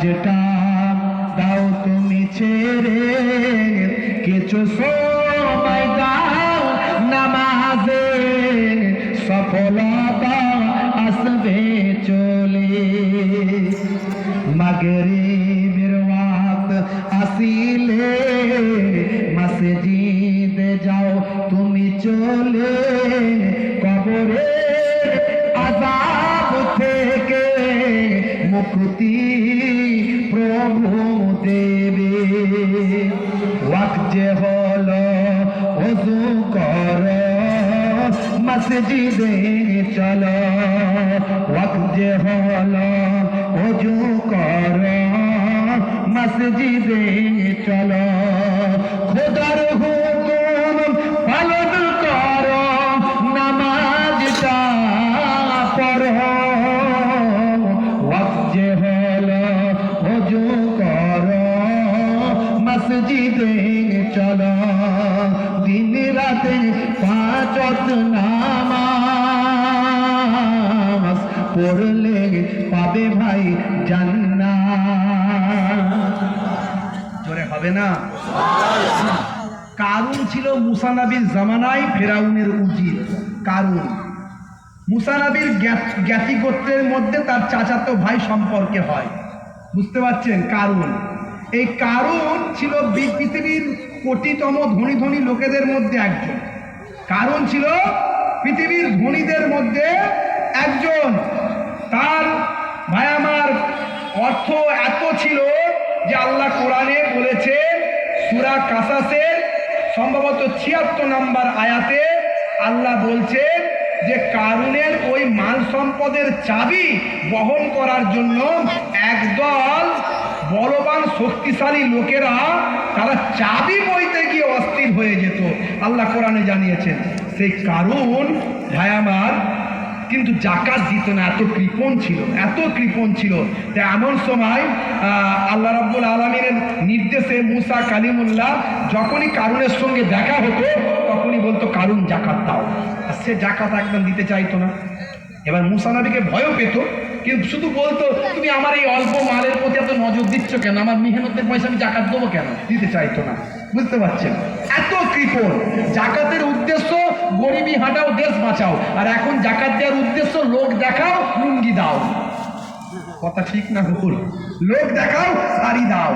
কাজটা দাও তুমি ছেড়ে, কিছু সময় দাও নামাজে, সফলতা আসবে চলে। মাগরিবের ওয়াক্ত আসিলে মসজিদে যাও তুমি চলে, কবরের আযাব থেকে মুক্তি প্রভু দেবে। ওয়াক্ত যে হলো ওযু করো মসজিদে চলো, ওয়াক্ত যে হলো ওযু করো মসজিদে চলো। খোদার হুকুম পালন করো, নামাজটা পড়ো, ওয়াক্ত যে হলো ওযু করো মসজিদে চলো। দিন রাতে 5 ওয়াক্ত নামাজ পড়লে পাবে ভাই জান্নাত। জোরে হবে না? কারুন ছিল মুসা নবীর জামানায় ফেরাউনের উজির। কারুন মুসা নবীর জ্ঞাতি গোত্রের মধ্যে তার চাচাতো ভাই সম্পর্কে হয়, বুঝতে পারছেন? কারুন, এই কারুন ছিল পৃথিবীর কোটিতম ধনী ধনী লোকেদের মধ্যে একজন। কারুন ছিল পৃথিবীর ধনীদের মধ্যে একজন। তার ভাই আমার অর্থ এত ছিল যে আল্লাহ কোরআনে বলেছে সূরা কাসাসের সম্ভবত 76 নম্বর আয়াতে আল্লাহ বলছে যে কারুনের ওই মাল সম্পদের চাবি বহন করার জন্য একদল বলবান শক্তিশালী লোকেরা তারা চাবি বইতে গিয়ে অস্থির হয়ে যেত। আল্লাহ কোরআনে জানিয়েছেন সেই কারুন ভাই আমার কিন্তু জাকাত দিত না, এত কৃপণ ছিল, এত কৃপণ ছিল। তাই এমন সময় আল্লাহ রাব্বুল আলামিনের নির্দেশে মুসা কালিমুল্লাহ যখনই কারুনের সঙ্গে দেখা হতো তখনই বলতো কারুন জাকাত দাও, আর সে জাকাত একদম দিতে চাইতো না। এবার মুসা নবীকে ভয়ও পেত, কিন্তু শুধু বলতো তুমি আমার এই অল্প মালের প্রতি এত নজর দিচ্ছ কেন, আমার মেহনতের পয়সা আমি জাকাত দেবো কেন, দিতে চাইতো না। বুঝতে পারছেন? এত কৃপণ। জাকাতের উদ্দেশ্য গরিবী হাঁটাও, দেশ বাঁচাও, আর এখন জাকাত দেওয়ার উদ্দেশ্য লোক দেখাও, লুঙ্গি দাও। কথা ঠিক না ভুল? লোক দেখাও, শাড়ি দাও।